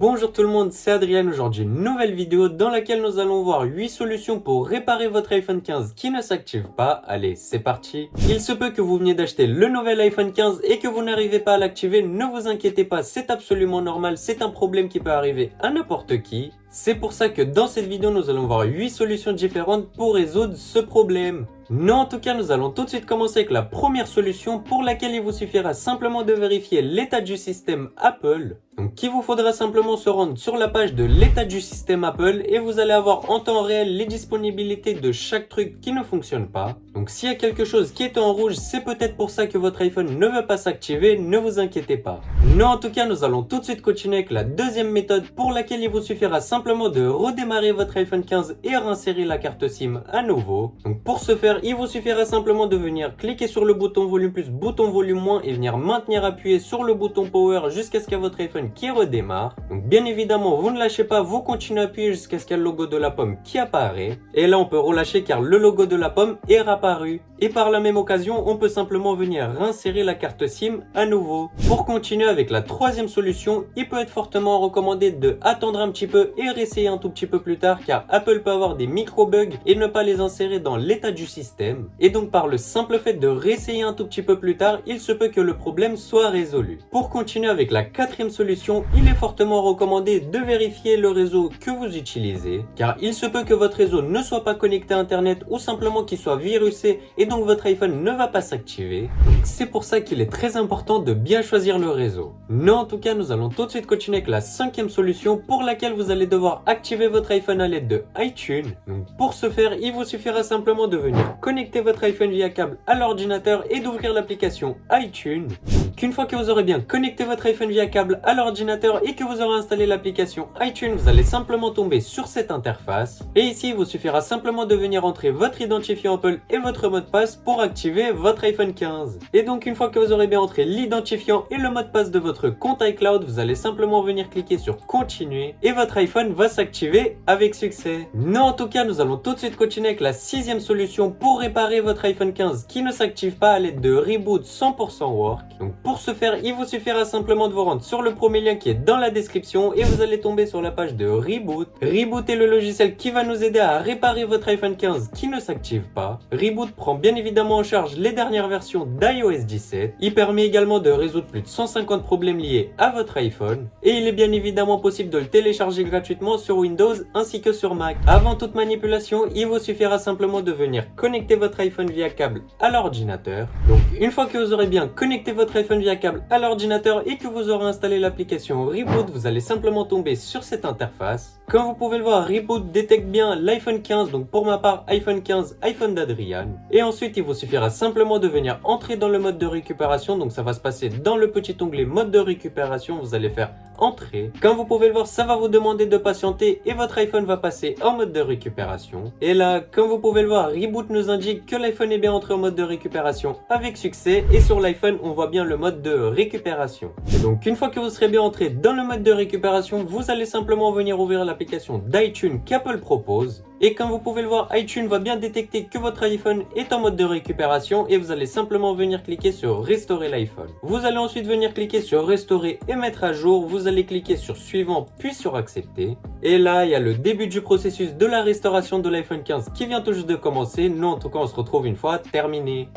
Bonjour tout le monde, c'est Adrien. Aujourd'hui une nouvelle vidéo dans laquelle nous allons voir 8 solutions pour réparer votre iPhone 15 qui ne s'active pas. Allez, c'est parti. Il se peut que vous veniez d'acheter le nouvel iPhone 15 et que vous n'arrivez pas à l'activer. Ne vous inquiétez pas, c'est absolument normal, c'est un problème qui peut arriver à n'importe qui. C'est pour ça que dans cette vidéo, nous allons voir 8 solutions différentes pour résoudre ce problème. Non, en tout cas, nous allons tout de suite commencer avec la première solution pour laquelle il vous suffira simplement de vérifier l'état du système Apple. Donc, il vous faudra simplement se rendre sur la page de l'état du système Apple et vous allez avoir en temps réel les disponibilités de chaque truc qui ne fonctionne pas. Donc, s'il y a quelque chose qui est en rouge, c'est peut-être pour ça que votre iPhone ne veut pas s'activer, ne vous inquiétez pas. Non, en tout cas, nous allons tout de suite continuer avec la deuxième méthode pour laquelle il vous suffira simplement de redémarrer votre iPhone 15 et réinsérer la carte SIM à nouveau. Donc, pour ce faire, il vous suffira simplement de venir cliquer sur le bouton volume plus, bouton volume moins et venir maintenir appuyé sur le bouton power jusqu'à ce qu'il y ait votre iPhone qui redémarre. Donc bien évidemment, vous ne lâchez pas, vous continuez à appuyer jusqu'à ce qu'il y ait le logo de la pomme qui apparaît. Et là, on peut relâcher car le logo de la pomme est réapparu. Et par la même occasion, on peut simplement venir réinsérer la carte SIM à nouveau. Pour continuer avec la troisième solution, il peut être fortement recommandé de attendre un petit peu et réessayer un tout petit peu plus tard car Apple peut avoir des micro-bugs et ne pas les insérer dans l'état du système. Et donc par le simple fait de réessayer un tout petit peu plus tard, il se peut que le problème soit résolu. Pour continuer avec la quatrième solution, il est fortement recommandé de vérifier le réseau que vous utilisez car il se peut que votre réseau ne soit pas connecté à internet ou simplement qu'il soit virusé et donc votre iPhone ne va pas s'activer. Donc c'est pour ça qu'il est très important de bien choisir le réseau. Non, en tout cas, nous allons tout de suite continuer avec la cinquième solution pour laquelle vous allez devoir activer votre iPhone à l'aide de iTunes. Donc pour ce faire, il vous suffira simplement de venir connecter votre iPhone via câble à l'ordinateur et d'ouvrir l'application iTunes. Donc une fois que vous aurez bien connecté votre iPhone via câble à l'ordinateur et que vous aurez installé l'application iTunes, vous allez simplement tomber sur cette interface. Et ici, il vous suffira simplement de venir entrer votre identifiant Apple et votre mot de passe pour activer votre iPhone 15. Et donc une fois que vous aurez bien entré l'identifiant et le mot de passe de votre compte iCloud, vous allez simplement venir cliquer sur continuer et votre iPhone va s'activer avec succès. Non, en tout cas, nous allons tout de suite continuer avec la sixième solution pour réparer votre iPhone 15 qui ne s'active pas à l'aide de Reboot 100% Work. Donc pour ce faire, il vous suffira simplement de vous rendre sur le premier lien qui est dans la description et vous allez tomber sur la page de Reboot. Reboot est le logiciel qui va nous aider à réparer votre iPhone 15 qui ne s'active pas. Reboot prend bien évidemment en charge les dernières versions d'iOS 17. Il permet également de résoudre plus de 150 problèmes liés à votre iPhone et il est bien évidemment possible de le télécharger gratuitement sur Windows ainsi que sur Mac. Avant toute manipulation, il vous suffira simplement de venir connecter votre iPhone via câble à l'ordinateur. Donc une fois que vous aurez bien connecté votre iPhone via câble à l'ordinateur et que vous aurez installé l'application Reboot, vous allez simplement tomber sur cette interface. Comme vous pouvez le voir, Reboot détecte bien l'iPhone 15, donc pour ma part iPhone 15, iPhone d'Adrian. Et ensuite, il vous suffira simplement de venir entrer dans le mode de récupération, donc ça va se passer dans le petit onglet mode de récupération, vous allez faire entrer. Comme vous pouvez le voir, ça va vous demander de patienter et votre iPhone va passer en mode de récupération. Et là, comme vous pouvez le voir, Reboot nous indique que l'iPhone est bien entré en mode de récupération avec succès et sur l'iPhone, on voit bien le mode de récupération. Et donc, une fois que vous serez bien entré dans le mode de récupération, vous allez simplement venir ouvrir l'application d'iTunes qu'Apple propose. Et comme vous pouvez le voir, iTunes va bien détecter que votre iPhone est en mode de récupération et vous allez simplement venir cliquer sur restaurer l'iPhone. Vous allez ensuite venir cliquer sur restaurer et mettre à jour. Vous allez cliquer sur suivant puis sur accepter. Et là, il y a le début du processus de la restauration de l'iPhone 15 qui vient tout juste de commencer. Nous, en tout cas, on se retrouve une fois terminé.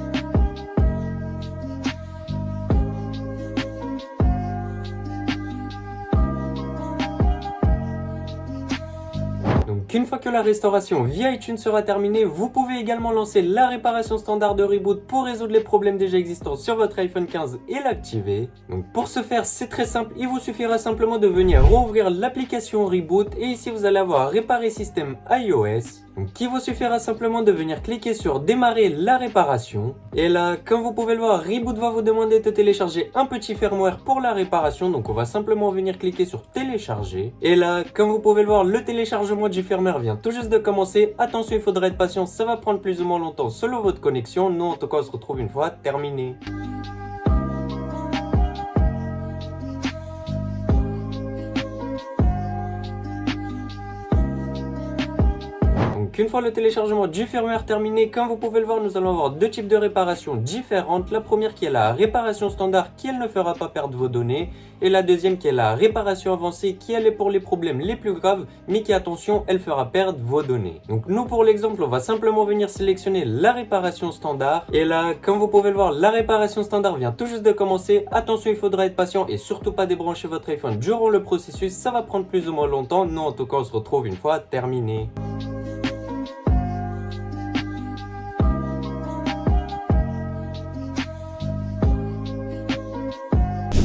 Donc une fois que la restauration via iTunes sera terminée, vous pouvez également lancer la réparation standard de Reboot pour résoudre les problèmes déjà existants sur votre iPhone 15 et l'activer. Donc pour ce faire, c'est très simple, il vous suffira simplement de venir rouvrir l'application Reboot et ici vous allez avoir réparer système iOS. Donc il vous suffira simplement de venir cliquer sur démarrer la réparation. Et là, comme vous pouvez le voir, Reboot va vous demander de télécharger un petit firmware pour la réparation. Donc on va simplement venir cliquer sur télécharger. Et là, comme vous pouvez le voir, le téléchargement du firmware vient tout juste de commencer. Attention, il faudra être patient, ça va prendre plus ou moins longtemps selon votre connexion. Nous, en tout cas, on se retrouve une fois terminé. Donc une fois le téléchargement du firmware terminé, comme vous pouvez le voir, nous allons avoir deux types de réparations différentes. La première qui est la réparation standard qui elle ne fera pas perdre vos données, et la deuxième qui est la réparation avancée qui elle est pour les problèmes les plus graves mais qui, attention, elle fera perdre vos données. Donc nous pour l'exemple, on va simplement venir sélectionner la réparation standard, et là comme vous pouvez le voir, la réparation standard vient tout juste de commencer. Attention, il faudra être patient et surtout pas débrancher votre iPhone durant le processus, ça va prendre plus ou moins longtemps. Nous en tout cas on se retrouve une fois terminé.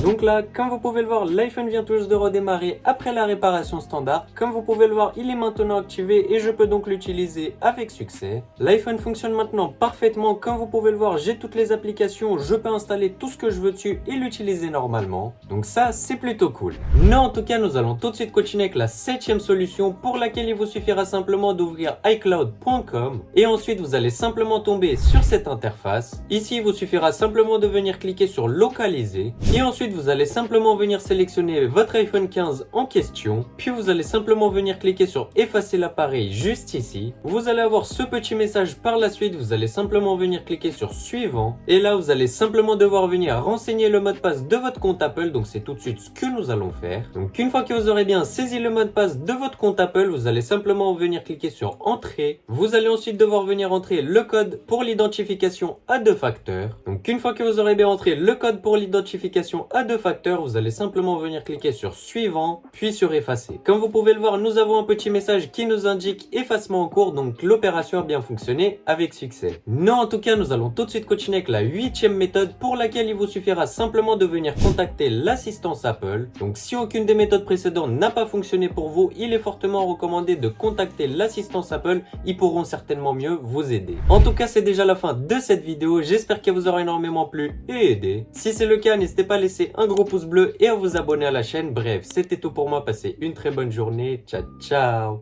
Donc là, comme vous pouvez le voir, l'iPhone vient tout juste de redémarrer après la réparation standard. Comme vous pouvez le voir, il est maintenant activé et je peux donc l'utiliser avec succès. L'iPhone fonctionne maintenant parfaitement. Comme vous pouvez le voir, j'ai toutes les applications, je peux installer tout ce que je veux dessus et l'utiliser normalement. Donc ça, c'est plutôt cool. Mais en tout cas, nous allons tout de suite continuer avec la 7e solution pour laquelle il vous suffira simplement d'ouvrir iCloud.com et ensuite vous allez simplement tomber sur cette interface. Ici, il vous suffira simplement de venir cliquer sur localiser et ensuite vous allez simplement venir sélectionner votre iPhone 15 en question, puis vous allez simplement venir cliquer sur effacer l'appareil juste ici. Vous allez avoir ce petit message par la suite, vous allez simplement venir cliquer sur suivant et là vous allez simplement devoir venir renseigner le mot de passe de votre compte Apple, donc c'est tout de suite ce que nous allons faire. Donc une fois que vous aurez bien saisi le mot de passe de votre compte Apple, vous allez simplement venir cliquer sur entrée. Vous allez ensuite devoir venir entrer le code pour l'identification à deux facteurs. Donc une fois que vous aurez bien entré le code pour l'identification à deux facteurs, vous allez simplement venir cliquer sur suivant puis sur effacer. Comme vous pouvez le voir, nous avons un petit message qui nous indique effacement en cours, donc l'opération a bien fonctionné avec succès. Non, en tout cas, nous allons tout de suite continuer avec la 8e méthode pour laquelle il vous suffira simplement de venir contacter l'assistance Apple. Donc si aucune des méthodes précédentes n'a pas fonctionné pour vous, il est fortement recommandé de contacter l'assistance Apple, ils pourront certainement mieux vous aider. En tout cas, c'est déjà la fin de cette vidéo, j'espère qu'elle vous aura énormément plu et aidé. Si c'est le cas, n'hésitez pas à laisser un gros pouce bleu et à vous abonner à la chaîne. Bref, c'était tout pour moi, passez une très bonne journée, ciao ciao.